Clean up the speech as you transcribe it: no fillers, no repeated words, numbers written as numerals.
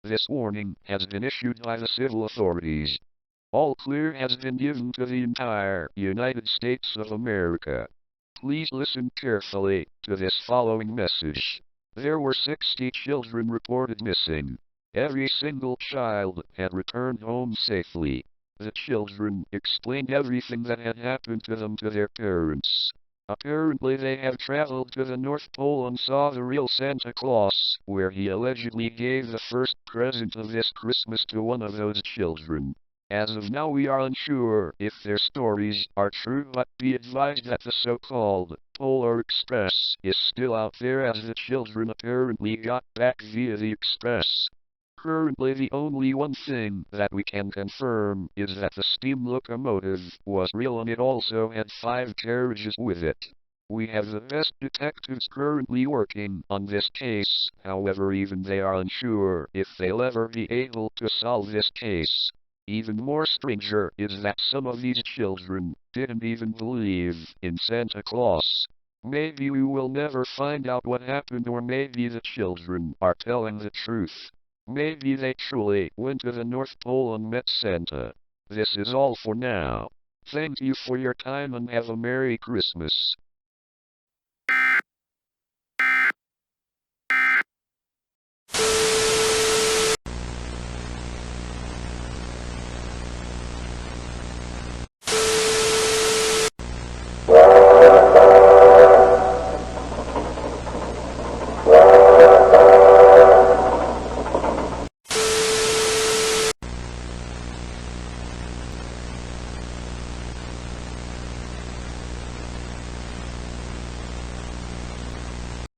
This warning has been issued by the civil authorities. All clear has been given to the entire United States of America. Please listen carefully to this following message. There were 60 children reported missing. Every single child had returned home safely. The children explained everything that had happened to them to their parents. Apparently they have traveled to the North Pole and saw the real Santa Claus, where he allegedly gave the first present of this Christmas to one of those children. As of now we are unsure if their stories are true, but be advised that the so-called Polar Express is still out there, as the children apparently got back via the Express. Currently the only one thing that we can confirm is that the steam locomotive was real and it also had 5 carriages with it. We have the best detectives currently working on this case, however even they are unsure if they'll ever be able to solve this case. Even more stranger is that some of these children didn't even believe in Santa Claus. Maybe we will never find out what happened, or maybe the children are telling the truth. Maybe they truly went to the North Pole and met Santa. This is all for now. Thank you for your time and have a Merry Christmas.